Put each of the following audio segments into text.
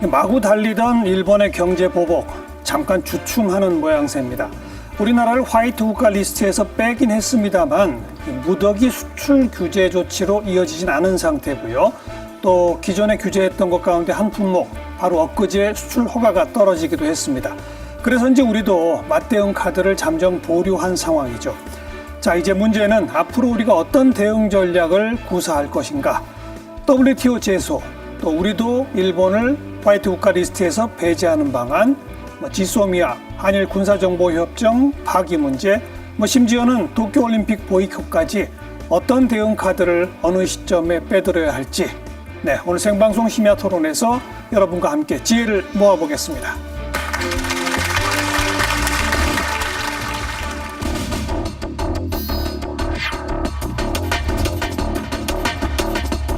마구 달리던 일본의 경제 보복 잠깐 주춤하는 모양새입니다. 우리나라를 화이트 국가 리스트에서 빼긴 했습니다만 무더기 수출 규제 조치로 이어지진 않은 상태고요. 또 기존에 규제했던 것 가운데 한 품목 바로 엊그제 수출 허가가 떨어지기도 했습니다. 그래서인지 우리도 맞대응 카드를 잠정 보류한 상황이죠. 자, 이제 문제는 앞으로 우리가 어떤 대응 전략을 구사할 것인가. WTO 제소, 또 우리도 일본을 화이트 국가 리스트에서 배제하는 방안, 지소미아, 한일 군사정보협정 파기 문제, 심지어는 도쿄올림픽 보이콧까지 어떤 대응 카드를 어느 시점에 빼들어야 할지, 네, 오늘 생방송 심야 토론에서 여러분과 함께 지혜를 모아보겠습니다.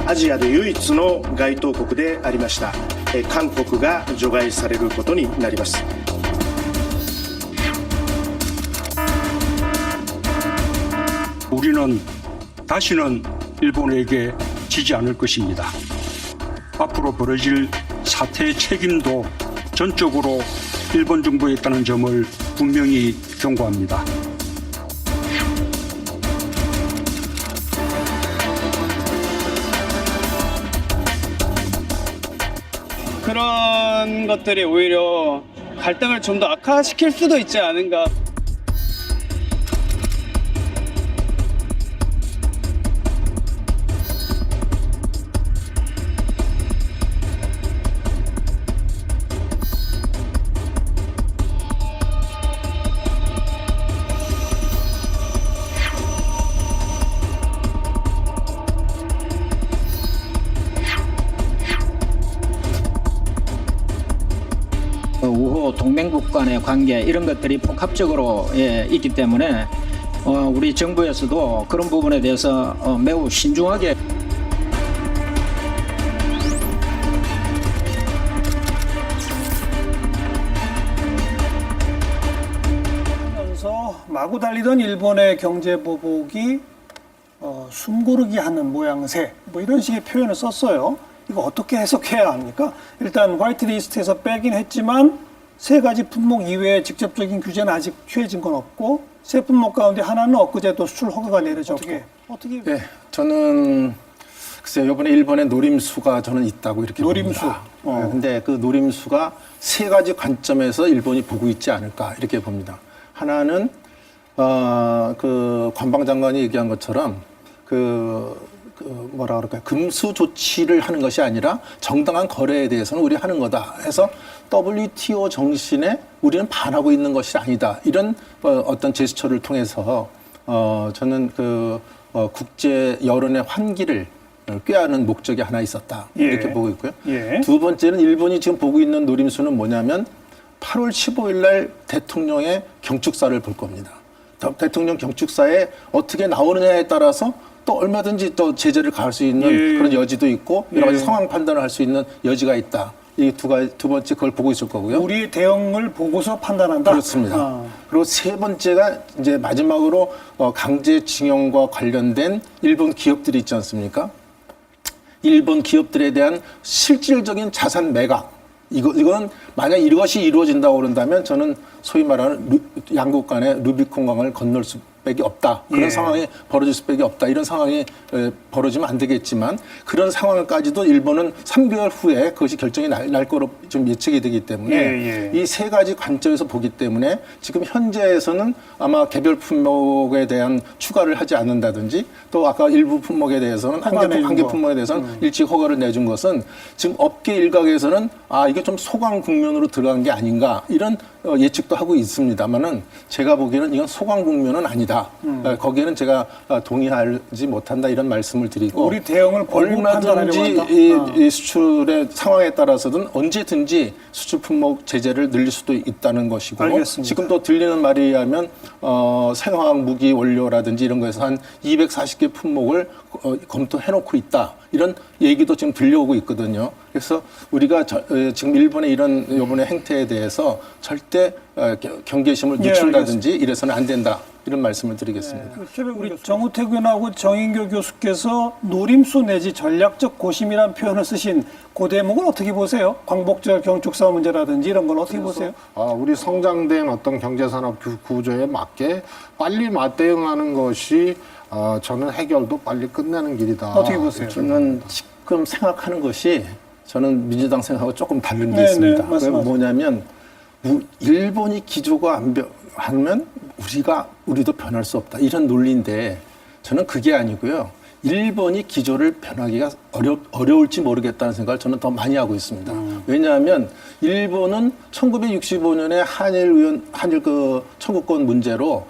アジアで唯一の該当国でありました韓国が除外されることになります。 우리는 다시는 일본에게 지지 않을 것입니다. 앞으로 벌어질 사태의 책임도 전적으로 일본 정부에 있다는 점을 분명히 경고합니다. 그런 것들이 오히려 갈등을 좀 더 악화시킬 수도 있지 않은가. 우호 동맹국 간의 관계 이런 것들이 복합적으로 있기 때문에 우리 정부에서도 그런 부분에 대해서 매우 신중하게 그러면서 마구 달리던 일본의 경제 보복이 숨고르기 하는 모양새 이런 식의 표현을 썼어요. 이거 어떻게 해석해야 합니까? 일단 화이트 리스트에서 빼긴 했지만 세 가지 품목 이외에 직접적인 규제는 아직 취해진 건 없고 세 품목 가운데 하나는 엊그제도 수출 허가가 내려졌고 어떻게? 네, 저는 글쎄요, 이번에 일본의 노림수가 저는 있다고 이렇게 노림수. 봅니다. 근데 그 노림수가 세 가지 관점에서 일본이 보고 있지 않을까 이렇게 봅니다. 하나는 그 관방장관이 얘기한 것처럼 뭐라 그럴까요? 금수 조치를 하는 것이 아니라 정당한 거래에 대해서는 우리 하는 거다 해서 WTO 정신에 우리는 반하고 있는 것이 아니다. 이런 어떤 제스처를 통해서 저는 국제 여론의 환기를 꾀하는 목적이 하나 있었다. 이렇게 보고 있고요. 두 번째는 일본이 지금 보고 있는 노림수는 뭐냐면 8월 15일 날 대통령의 경축사를 볼 겁니다. 대통령 경축사에 어떻게 나오느냐에 따라서 또 얼마든지 또 제재를 가할 수 있는 그런 여지도 있고 여러 가지 상황 판단을 할 수 있는 여지가 있다. 이 두 번째 그걸 보고 있을 거고요. 우리의 대응을 보고서 판단한다. 그렇습니다. 그리고 세 번째가 이제 마지막으로 강제징용과 관련된 일본 기업들이 있지 않습니까? 일본 기업들에 대한 실질적인 자산 매각. 이건 만약 이것이 이루어진다고 그런다면 저는 소위 말하는 양국 간의 루비콘강을 건널 수밖에 없다. 그런 상황이 벌어질 수밖에 없다. 이런 상황이 벌어지면 안 되겠지만 그런 상황까지도 일본은 3개월 후에 그것이 결정이 날 거로 좀 예측이 되기 때문에 이 세 가지 관점에서 보기 때문에 지금 현재에서는 아마 개별 품목에 대한 추가를 하지 않는다든지 또 아까 일부 품목에 대해서는 한 개 품목에 대해서는 일찍 허가를 내준 것은 지금 업계 일각에서는 이게 좀 소강 국면으로 들어간 게 아닌가 이런 예측도 하고 있습니다만은 제가 보기에는 이건 소강 국면은 아니다. 거기에는 제가 동의하지 못한다 이런 말씀을 드리고 우리 대응을 얼마든지 이 수출의 상황에 따라서든 언제든지 수출 품목 제재를 늘릴 수도 있다는 것이고 알겠습니다. 지금 또 들리는 말에 의하면 생화학 무기 원료라든지 이런 거에서 한 240개 품목을 검토해놓고 있다. 이런 얘기도 지금 들려오고 있거든요. 그래서 우리가 지금 일본의 이번의 행태에 대해서 절대 경계심을 늦춘다든지 이래서는 안 된다. 이런 말씀을 드리겠습니다. 우리 정우택 의원하고 정인교 교수께서 노림수 내지 전략적 고심이라는 표현을 쓰신 그 대목은 어떻게 보세요? 광복절 경축사 문제라든지 이런 건 어떻게 보세요? 우리 성장된 어떤 경제산업 구조에 맞게 빨리 맞대응하는 것이 저는 해결도 빨리 끝내는 길이다. 어떻게 보세요? 저는 지금 생각하는 것이 저는 민주당 생각하고 조금 다른 게 네, 있습니다. 네, 그게 말씀하세요. 뭐냐면 일본이 기조가 안 변하면 우리도 변할 수 없다. 이런 논리인데 저는 그게 아니고요. 일본이 기조를 변하기가 어려울지 모르겠다는 생각을 저는 더 많이 하고 있습니다. 왜냐하면 일본은 1965년에 한일 그 청구권 문제로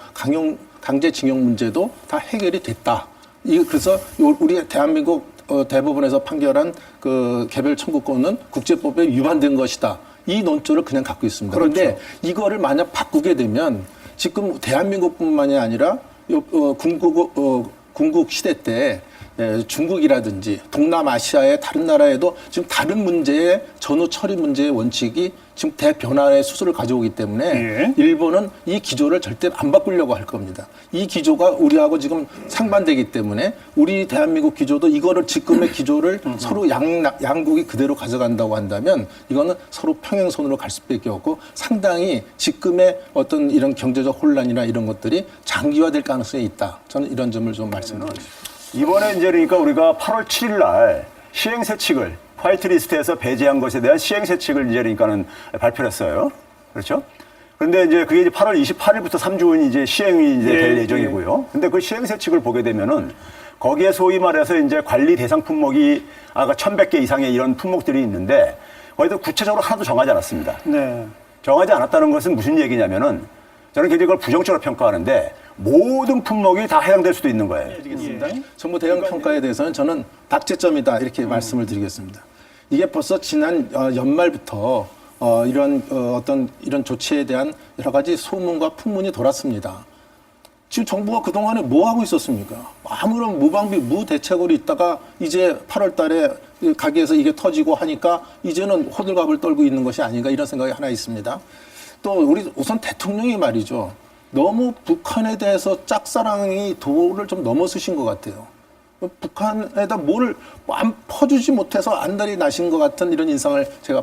강제징용 문제도 다 해결이 됐다. 그래서 우리 대한민국 대법원에서 판결한 그 개별 청구권은 국제법에 위반된 것이다. 이 논조를 그냥 갖고 있습니다. 그런데 그렇죠. 이거를 만약 바꾸게 되면 지금 대한민국뿐만이 아니라 군국 시대 때 중국이라든지 동남아시아의 다른 나라에도 지금 다른 문제의 전후 처리 문제의 원칙이 지금 대변화의 수술을 가져오기 때문에 예. 일본은 이 기조를 절대 안 바꾸려고 할 겁니다. 이 기조가 우리하고 지금 상반되기 때문에 우리 대한민국 기조도 이거를 지금의 기조를 서로 양국이 그대로 가져간다고 한다면 이거는 서로 평행선으로 갈 수밖에 없고 상당히 지금의 어떤 이런 경제적 혼란이나 이런 것들이 장기화될 가능성이 있다. 저는 이런 점을 좀 말씀드리겠습니다. 이번에 이제 그러니까 우리가 8월 7일 날 시행세칙을 화이트리스트에서 배제한 것에 대한 시행세칙을 이제 그러니까는 발표를 했어요. 그렇죠? 그런데 이제 그게 이제 8월 28일부터 3주는 이제 시행이 이제 될 예정이고요. 근데 그 시행세칙을 보게 되면은 거기에 소위 말해서 이제 관리 대상 품목이 아까 1,100개 이상의 이런 품목들이 있는데 거기도 구체적으로 하나도 정하지 않았습니다. 네. 정하지 않았다는 것은 무슨 얘기냐면은 저는 굉장히 그걸 부정적으로 평가하는데 모든 품목이 다 해당될 수도 있는 거예요. 정부 대응 평가에 대해서는 저는 박제점이다 이렇게 말씀을 드리겠습니다. 이게 벌써 지난 연말부터 이런 조치에 대한 여러 가지 소문과 풍문이 돌았습니다. 지금 정부가 그동안에 뭐 하고 있었습니까? 아무런 무방비 무대책으로 있다가 이제 8월 달에 가게에서 이게 터지고 하니까 이제는 호들갑을 떨고 있는 것이 아닌가 이런 생각이 하나 있습니다. 또 우리 우선 대통령이 말이죠. 너무 북한에 대해서 짝사랑이 도를 좀 넘어서신 것 같아요. 북한에다 뭘 안 퍼주지 못해서 안달이 나신 것 같은 이런 인상을 제가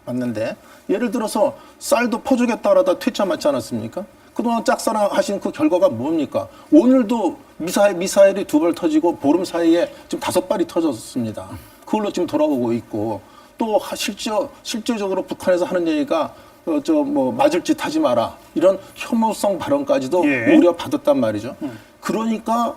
봤는데 예를 들어서 쌀도 퍼주겠다 그러다 퇴짜 맞지 않았습니까? 그동안 짝사랑하신 그 결과가 뭡니까? 오늘도 미사일이 2발 터지고 보름 사이에 지금 5발이 터졌습니다. 그걸로 지금 돌아오고 있고 또 실제적으로 북한에서 하는 얘기가 맞을 짓 하지 마라. 이런 혐오성 발언까지도 예. 우려받았단 말이죠. 그러니까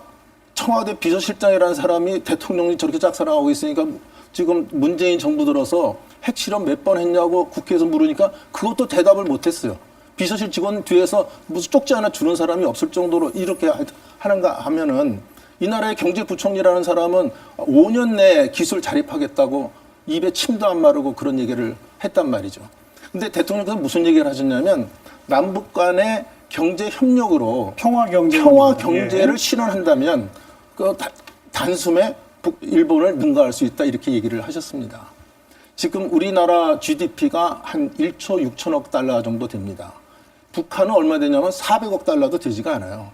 청와대 비서실장이라는 사람이 대통령이 저렇게 짝사랑하고 있으니까 지금 문재인 정부 들어서 핵실험 몇 번 했냐고 국회에서 물으니까 그것도 대답을 못했어요. 비서실 직원 뒤에서 무슨 쪽지 하나 주는 사람이 없을 정도로 이렇게 하는가 하면은 이 나라의 경제부총리라는 사람은 5년 내에 기술 자립하겠다고 입에 침도 안 마르고 그런 얘기를 했단 말이죠. 근데 대통령께서 무슨 얘기를 하셨냐면 남북 간의 경제 협력으로 평화 경제를 실현한다면 그 단숨에 일본을 능가할 수 있다 이렇게 얘기를 하셨습니다. 지금 우리나라 GDP가 한 1조 6천억 달러 정도 됩니다. 북한은 얼마 되냐면 400억 달러도 되지가 않아요.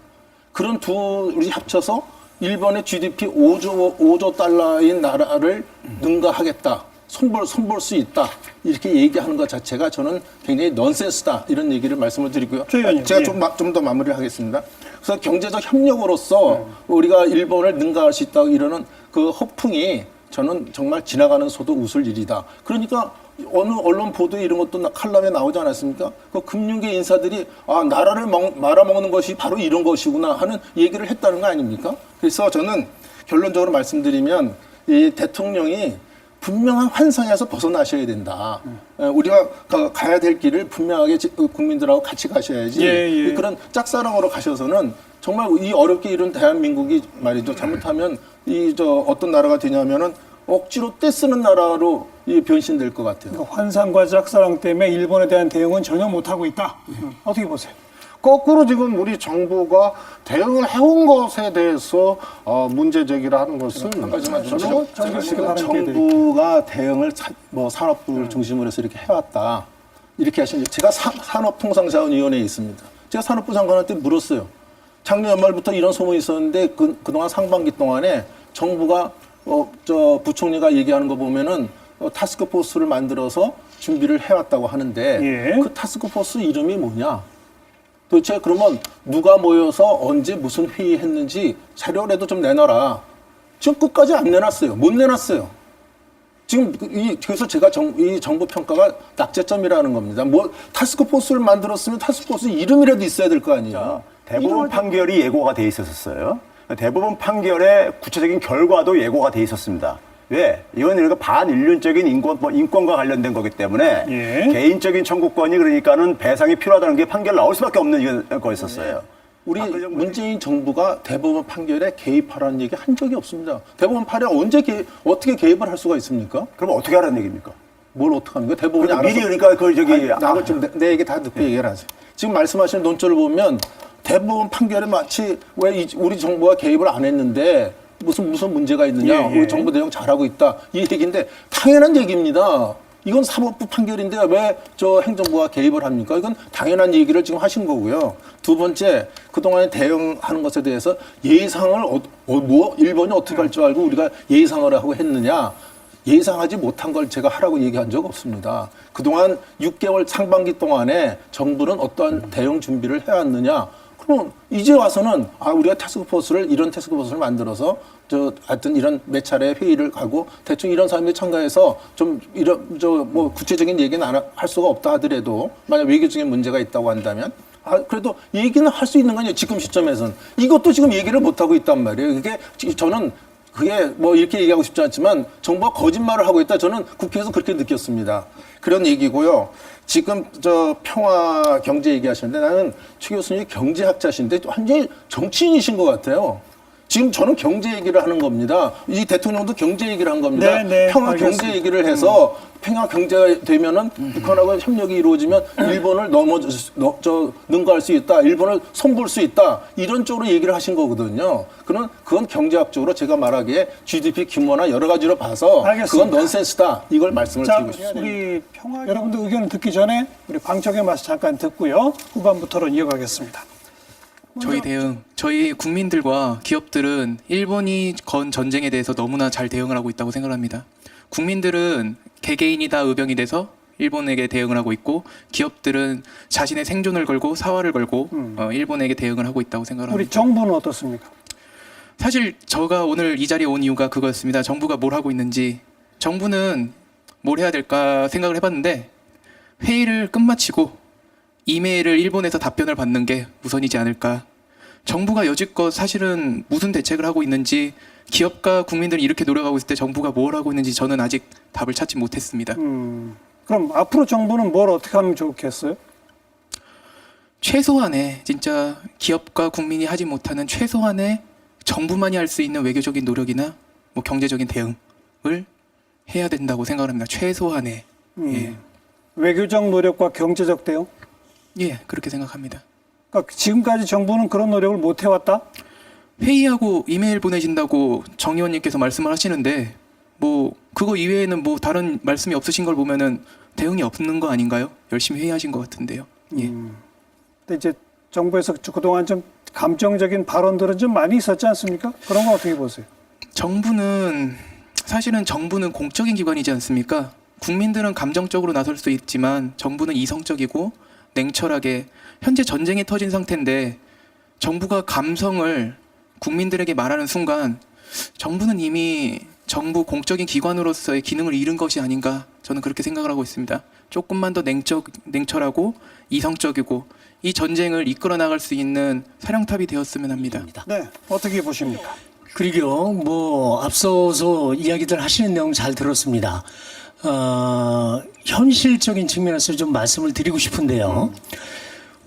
그런 둘이 합쳐서 일본의 GDP 5조 달러인 나라를 능가하겠다. 손볼 수 있다. 이렇게 얘기하는 것 자체가 저는 굉장히 넌센스다. 이런 얘기를 말씀을 드리고요. 제가 좀 더 마무리를 하겠습니다. 그래서 경제적 협력으로서 우리가 일본을 능가할 수 있다고 이러는 그 허풍이 저는 정말 지나가는 소도 웃을 일이다. 그러니까 어느 언론 보도에 이런 것도 칼럼에 나오지 않았습니까? 그 금융계 인사들이 나라를 말아먹는 것이 바로 이런 것이구나 하는 얘기를 했다는 거 아닙니까? 그래서 저는 결론적으로 말씀드리면 이 대통령이 분명한 환상에서 벗어나셔야 된다. 우리가 가야 될 길을 분명하게 국민들하고 같이 가셔야지. 그런 짝사랑으로 가셔서는 정말 이 어렵게 이룬 대한민국이 말이죠. 잘못하면 어떤 나라가 되냐면은 억지로 떼쓰는 나라로 변신될 것 같아요. 그러니까 환상과 짝사랑 때문에 일본에 대한 대응은 전혀 못하고 있다. 어떻게 보세요? 거꾸로 지금 우리 정부가 대응을 해온 것에 대해서 문제 제기를 하는 것은 정부가 대응을 산업부를 중심으로 해서 이렇게 해왔다. 이렇게 하시는데 제가 산업통상자원위원회에 있습니다. 제가 산업부 장관한테 물었어요. 작년 연말부터 이런 소문이 있었는데 그동안 상반기 동안에 정부가 부총리가 얘기하는 거 보면은 타스크포스를 만들어서 준비를 해왔다고 하는데 예. 그 타스크포스 이름이 뭐냐? 도대체 그러면 누가 모여서 언제 무슨 회의했는지 자료라도 좀 내놔라. 지금 끝까지 안 내놨어요. 못 내놨어요. 지금 그래서 제가 이 정부 평가가 낙제점이라는 겁니다. 뭐 타스크포스를 만들었으면 타스크포스 이름이라도 있어야 될 거 아니에요. 대법원 판결이 예고가 돼 있었어요. 대법원 판결의 구체적인 결과도 예고가 돼 있었습니다. 왜? 이건 우리가 반인륜적인 인권과 관련된 거기 때문에 예. 개인적인 청구권이 그러니까는 배상이 필요하다는 게 판결 나올 수밖에 없는 거였었어요. 우리 문재인 정부가 대법원 판결에 개입하라는 얘기 한 적이 없습니다. 대법원 판결에 어떻게 개입을 할 수가 있습니까? 그럼 어떻게 하라는 얘기입니까? 뭘 어떻게 하는 거예요? 대법원이 그러니까 알아서. 미리 그러니까 그 저기 나를 좀 내 얘기 다 듣고 얘기를 하세요. 지금 말씀하시는 논조를 보면 대법원 판결에 마치 왜 우리 정부가 개입을 안 했는데 무슨 문제가 있느냐? 예, 예. 우리 정부 대응 잘하고 있다. 이 얘기인데 당연한 얘기입니다. 이건 사법부 판결인데 왜 저 행정부가 개입을 합니까? 이건 당연한 얘기를 지금 하신 거고요. 두 번째, 그동안에 대응하는 것에 대해서 예상을 일본이 어떻게 할 줄 알고 우리가 예상을 하고 했느냐? 예상하지 못한 걸 제가 하라고 얘기한 적 없습니다. 그동안 6개월 상반기 동안에 정부는 어떠한 대응 준비를 해왔느냐? 그럼 이제 와서는 우리가 이런 태스크포스를 만들어서 하여튼 이런 몇 차례 회의를 가고 대충 이런 사람들이 참가해서 좀 뭐 구체적인 얘기는 할 수가 없다 하더라도 만약 외교적인 문제가 있다고 한다면 그래도 얘기는 할 수 있는 거 아니에요. 지금 시점에서는. 이것도 지금 얘기를 못 하고 있단 말이에요. 그게 뭐 이렇게 얘기하고 싶지 않지만 정부가 거짓말을 하고 있다. 저는 국회에서 그렇게 느꼈습니다. 그런 얘기고요. 지금 평화 경제 얘기하시는데 나는 최 교수님이 경제학자신데 완전히 정치인이신 것 같아요. 지금 저는 경제 얘기를 하는 겁니다. 이 대통령도 경제 얘기를 한 겁니다. 네, 평화 알겠습니다. 경제 얘기를 해서 평화 경제가 되면은 북한하고 협력이 이루어지면 일본을 능가할 수 있다. 일본을 손볼 수 있다. 이런 쪽으로 얘기를 하신 거거든요. 그건 경제학적으로 제가 말하기에 GDP 규모나 여러 가지로 봐서 알겠습니다. 그건 넌센스다. 이걸 말씀을 자, 드리고 싶습니다. 우리 여러분들 의견을 듣기 전에 우리 방청객 말씀 잠깐 듣고요. 후반부 토론 이어가겠습니다. 저희 국민들과 기업들은 일본이 건 전쟁에 대해서 너무나 잘 대응을 하고 있다고 생각합니다. 국민들은 개개인이 다 의병이 돼서 일본에게 대응을 하고 있고 기업들은 자신의 생존을 걸고 사활을 걸고 일본에게 대응을 하고 있다고 생각을 합니다. 우리 정부는 어떻습니까? 사실 제가 오늘 이 자리에 온 이유가 그거였습니다. 정부가 뭘 하고 있는지. 정부는 뭘 해야 될까 생각을 해봤는데 회의를 끝마치고 이메일을 일본에서 답변을 받는 게 우선이지 않을까. 정부가 여지껏 사실은 무슨 대책을 하고 있는지 기업과 국민들이 이렇게 노력하고 있을 때 정부가 뭘 하고 있는지 저는 아직 답을 찾지 못했습니다. 그럼 앞으로 정부는 뭘 어떻게 하면 좋겠어요? 최소한의 진짜 기업과 국민이 하지 못하는 최소한의 정부만이 할 수 있는 외교적인 노력이나 뭐 경제적인 대응을 해야 된다고 생각합니다. 최소한의. 예. 외교적 노력과 경제적 대응? 예, 그렇게 생각합니다. 그러니까 지금까지 정부는 그런 노력을 못 해왔다? 회의하고 이메일 보내신다고 정 의원님께서 말씀을 하시는데 뭐 그거 이외에는 뭐 다른 말씀이 없으신 걸 보면은 대응이 없는 거 아닌가요? 열심히 회의하신 것 같은데요. 예. 근데 이제 정부에서 그동안 좀 감정적인 발언들은 좀 많이 있었지 않습니까? 그런 거 어떻게 보세요? 사실은 정부는 공적인 기관이지 않습니까? 국민들은 감정적으로 나설 수 있지만 정부는 이성적이고 냉철하게 현재 전쟁이 터진 상태인데 정부가 감성을 국민들에게 말하는 순간 정부는 이미 정부 공적인 기관으로서의 기능을 잃은 것이 아닌가 저는 그렇게 생각을 하고 있습니다. 조금만 더 냉철하고 이성적이고 이 전쟁을 이끌어 나갈 수 있는 사령탑이 되었으면 합니다. 네, 어떻게 보십니까? 그리고 뭐 앞서서 이야기들 하시는 내용 잘 들었습니다. 현실적인 측면에서 좀 말씀을 드리고 싶은데요.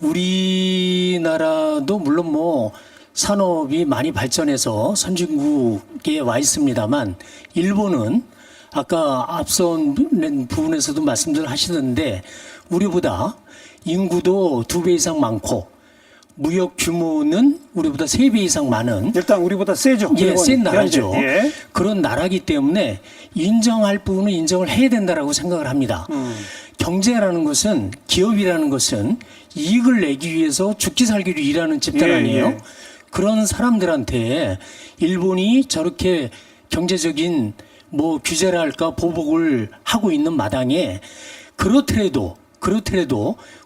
우리나라도 물론 뭐 산업이 많이 발전해서 선진국에 와 있습니다만 일본은 아까 앞선 부분에서도 말씀들 하시던데 우리보다 인구도 2배 이상 많고 무역 규모는 우리보다 3배 이상 많은 일단 우리보다 세죠. 예, 센 나라죠. 현재. 예. 그런 나라기 때문에 인정할 부분은 인정을 해야 된다라고 생각을 합니다. 경제라는 것은 기업이라는 것은 이익을 내기 위해서 죽기 살기로 일하는 집단 예, 아니에요. 예. 그런 사람들한테 일본이 저렇게 경제적인 뭐 규제를 할까 보복을 하고 있는 마당에 그렇더라도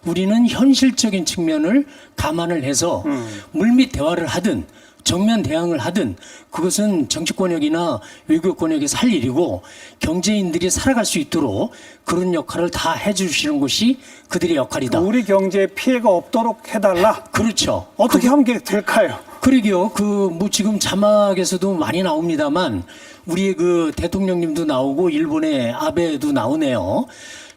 우리는 현실적인 측면을 감안을 해서 물밑 대화를 하든 정면 대항을 하든 그것은 정치 권력이나 외교 권력에서 할 일이고 경제인들이 살아갈 수 있도록 그런 역할을 다 해주시는 것이 그들의 역할이다. 우리 경제에 피해가 없도록 해달라. 그렇죠. 어떻게 하면 그게 될까요? 그러게요. 뭐 지금 자막에서도 많이 나옵니다만 우리의 그 대통령님도 나오고 일본의 아베도 나오네요.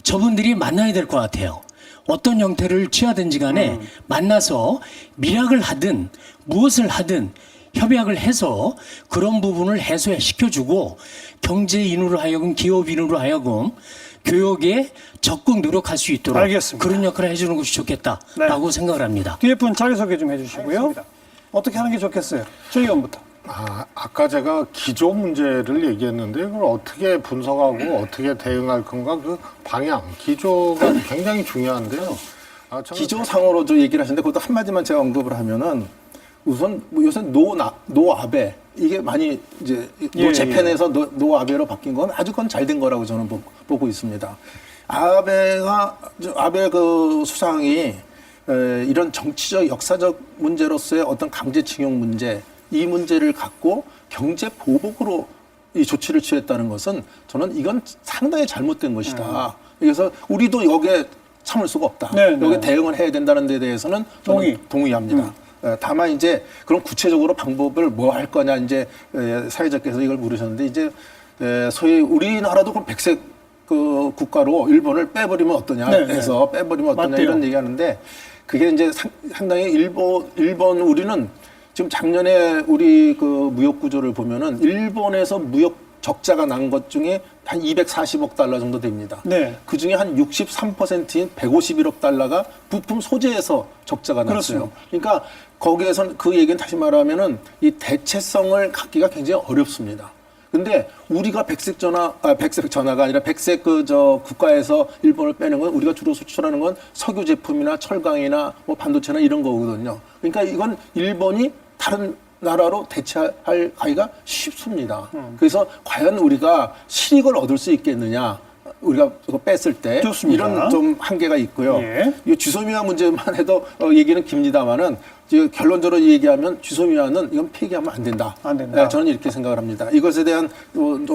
저분들이 만나야 될 것 같아요. 어떤 형태를 취하든지 간에 만나서 밀약을 하든 무엇을 하든 협약을 해서 그런 부분을 해소시켜주고 경제인으로 하여금 기업인으로 하여금 교역에 적극 노력할 수 있도록 알겠습니다. 그런 역할을 해주는 것이 좋겠다라고 생각을 합니다. 뒤에 분 자기소개 좀 해주시고요. 어떻게 하는 게 좋겠어요? 조 의원부터. 아까 제가 기조 문제를 얘기했는데 그걸 어떻게 분석하고 어떻게 대응할 건가 그 방향, 기조가 굉장히 중요한데요. 저는 기조상으로 저 얘기를 하시는데 그것도 한마디만 제가 언급을 하면은 우선 뭐 요새 노 아베 이게 많이 이제 노 재팬에서 노 아베로 바뀐 건 아주 그건 잘 된 거라고 저는 보고 있습니다. 아베 그 수상이 이런 정치적 역사적 문제로서의 어떤 강제징용 문제 이 문제를 갖고 경제 보복으로 이 조치를 취했다는 것은 저는 이건 상당히 잘못된 것이다. 그래서 우리도 여기에 참을 수가 없다. 여기에 대응을 해야 된다는 데 대해서는 저는 동의합니다. 다만 이제 그런 구체적으로 방법을 뭐 할 거냐 이제 사회자께서 이걸 물으셨는데 이제 소위 우리나라도 그럼 백색 그 국가로 일본을 빼버리면 어떠냐 해서 빼버리면 어떠냐 맞대요. 이런 얘기하는데 그게 이제 상당히 일본 우리는 지금 작년에 우리 그 무역 구조를 보면은 일본에서 무역 적자가 난 것 중에 한 240억 달러 정도 됩니다. 그 중에 한 63%인 151억 달러가 부품 소재에서 적자가 났어요. 그러니까 거기에선 그 얘기는 다시 말하면은 이 대체성을 갖기가 굉장히 어렵습니다. 근데 우리가 백색 전화가 아니라 백색 국가에서 일본을 빼는 건 우리가 주로 수출하는 건 석유 제품이나 철강이나 뭐 반도체나 이런 거거든요. 그러니까 이건 일본이 다른 나라로 대체할 가기가 쉽습니다. 그래서 과연 우리가 실익을 얻을 수 있겠느냐? 우리가 그거 뺐을 때 좋습니다. 이런 좀 한계가 있고요. 이 주소미아 문제만 해도 얘기는 깁니다만은 결론적으로 얘기하면 주소미아는 이건 폐기하면 안 된다. 저는 이렇게 생각을 합니다. 이것에 대한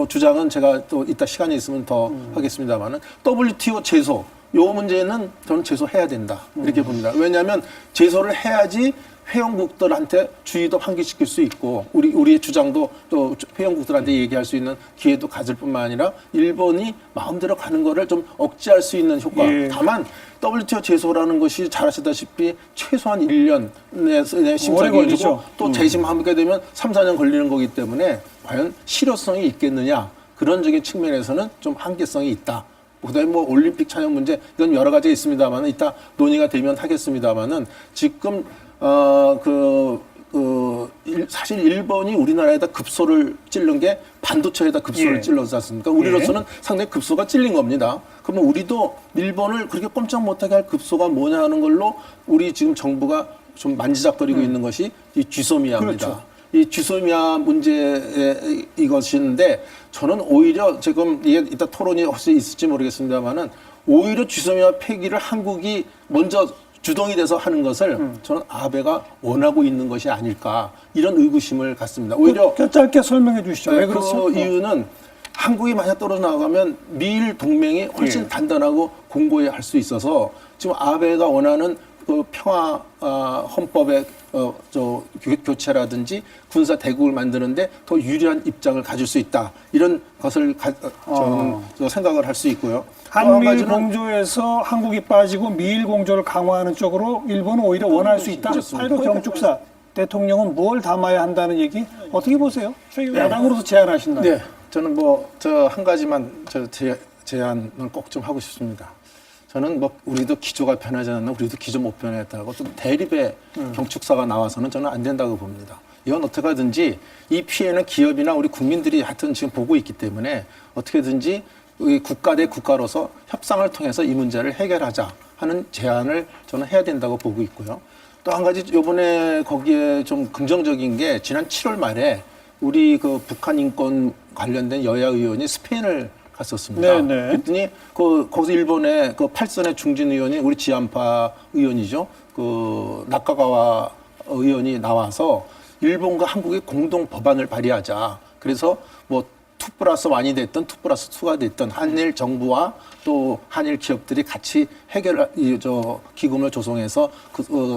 주장은 제가 또 이따 시간이 있으면 더 하겠습니다만은 WTO 제소 요 문제는 저는 제소해야 된다 이렇게 봅니다. 왜냐하면 제소를 해야지 회원국들한테 주의도 환기시킬 수 있고 우리의 주장도 또 회원국들한테 얘기할 수 있는 기회도 가질 뿐만 아니라 일본이 마음대로 가는 거를 좀 억제할 수 있는 효과. 다만 WTO 제소라는 것이 잘 아시다시피 최소한 1년 내에 심사기일이고 또 재심하게 되면 3, 4년 걸리는 거기 때문에 과연 실효성이 있겠느냐 그런 적인 측면에서는 좀 한계성이 있다. 그다음에 뭐 올림픽 찬양 문제 이건 여러 가지 있습니다만은 이따 논의가 되면 하겠습니다만은 지금 사실 일본이 우리나라에다 급소를 찔른 게 반도체에다 급소를 찔러지 않습니까? 우리로서는 상당히 급소가 찔린 겁니다. 그러면 우리도 일본을 그렇게 꼼짝 못하게 할 급소가 뭐냐 하는 걸로 우리 지금 정부가 좀 만지작거리고 있는 것이 이 쥐소미아입니다. 이 쥐소미아 문제 이것인데 저는 오히려 지금 이게 이따 토론이 혹시 있을지 모르겠습니다만은 오히려 쥐소미아 폐기를 한국이 먼저 주동이 돼서 하는 것을 저는 아베가 원하고 있는 것이 아닐까 이런 의구심을 갖습니다. 오히려 짧게 설명해 주시죠. 왜 그렇습니까? 그 이유는 한국이 만약 떨어져 나가면 미일 동맹이 훨씬 단단하고 공고히 할 수 있어서 지금 아베가 원하는 그 평화 헌법의 교체라든지 군사 대국을 만드는데 더 유리한 입장을 가질 수 있다. 이런 것을 저는 생각을 할 수 있고요. 한미일 공조에서 한국이 빠지고 미일 공조를 강화하는 쪽으로 일본은 오히려 원할 수 있다. 팔도 정축사 대통령은 뭘 담아야 한다는 얘기 어떻게 보세요? 야당으로서 제안하신다. 네, 저는 저 한 가지만 제안을 꼭 좀 하고 싶습니다. 저는 우리도 기조가 변하지 않나 우리도 기조 못 변했다고 또 대립의 경축사가 나와서는 저는 안 된다고 봅니다. 이건 어떻게 하든지 이 피해는 기업이나 우리 국민들이 하여튼 지금 보고 있기 때문에 어떻게든지 국가 대 국가로서 협상을 통해서 이 문제를 해결하자 하는 제안을 저는 해야 된다고 보고 있고요. 또 한 가지 요번에 거기에 좀 긍정적인 게 지난 7월 말에 우리 그 북한 인권 관련된 여야 의원이 스페인을 갔었습니다. 네네. 그랬더니 거기서 일본의 그 팔선의 중진 의원이 우리 지안파 의원이죠. 그 나카가와 의원이 나와서 일본과 한국의 공동 법안을 발의하자. 그래서 뭐 2+1이 됐든 2+2가 됐든 한일 정부와 또 한일 기업들이 같이 기금을 조성해서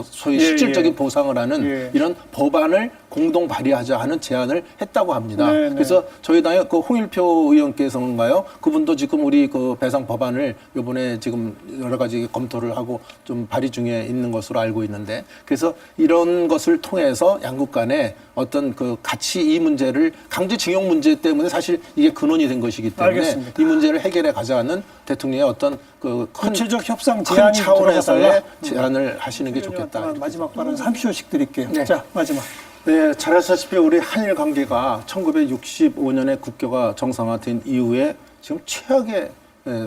소위 실질적인 보상을 하는 이런 법안을 공동 발의하자 하는 제안을 했다고 합니다. 그래서 저희 당의 그 홍일표 의원께서인가요? 그분도 지금 우리 그 배상 법안을 이번에 지금 여러 가지 검토를 하고 좀 발의 중에 있는 것으로 알고 있는데, 그래서 이런 것을 통해서 양국 간에 어떤 그 같이 이 문제를 강제징용 문제 때문에 사실 이게 근원이 된 것이기 때문에 알겠습니다. 이 문제를 해결해 가자는 대통령의 어떤 그 구체적 협상 큰 제안이 차원에서의 들어가달라. 제안을 하시는 게 좋겠다. 마지막 발언 30초씩 드릴게요. 네. 자, 마지막. 네, 잘 아시다시피 우리 한일 관계가 1965년에 국교가 정상화된 이후에 지금 최악의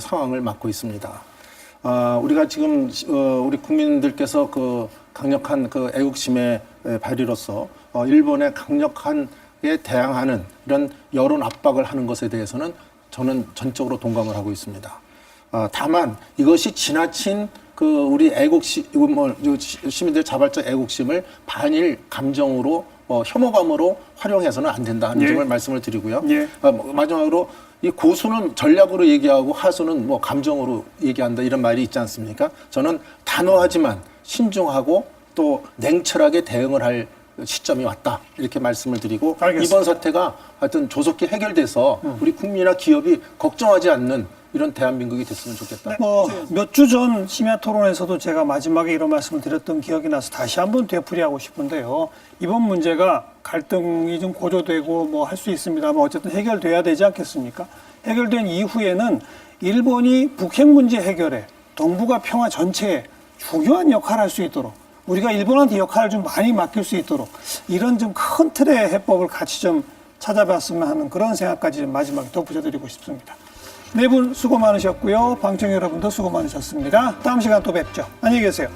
상황을 맞고 있습니다. 우리가 지금 우리 국민들께서 그 강력한 그 애국심의 발휘로서 일본의 강력한에 대항하는 이런 여론 압박을 하는 것에 대해서는 저는 전적으로 동감을 하고 있습니다. 다만 이것이 지나친 그 우리 시민들의 자발적 애국심을 반일 감정으로 혐오감으로 활용해서는 안 된다 하는 점을 말씀을 드리고요. 마지막으로 이 고수는 전략으로 얘기하고 하수는 뭐 감정으로 얘기한다 이런 말이 있지 않습니까? 저는 단호하지만 신중하고 또 냉철하게 대응을 할 시점이 왔다 이렇게 말씀을 드리고, 알겠습니다. 이번 사태가 하여튼 조속히 해결돼서 우리 국민이나 기업이 걱정하지 않는 이런 대한민국이 됐으면 좋겠다. 몇 주 전 심야 토론에서도 제가 마지막에 이런 말씀을 드렸던 기억이 나서 다시 한번 되풀이하고 싶은데요. 이번 문제가 갈등이 좀 고조되고 뭐 할 수 있습니다만 어쨌든 해결돼야 되지 않겠습니까? 해결된 이후에는 일본이 북핵 문제 해결에 동북아 평화 전체에 중요한 역할을 할 수 있도록, 우리가 일본한테 역할을 좀 많이 맡길 수 있도록 이런 좀 큰 틀의 해법을 같이 좀 찾아봤으면 하는 그런 생각까지 좀 마지막에 덧붙여드리고 싶습니다. 네 분 수고 많으셨고요. 방청 여러분도 수고 많으셨습니다. 다음 시간 또 뵙죠. 안녕히 계세요.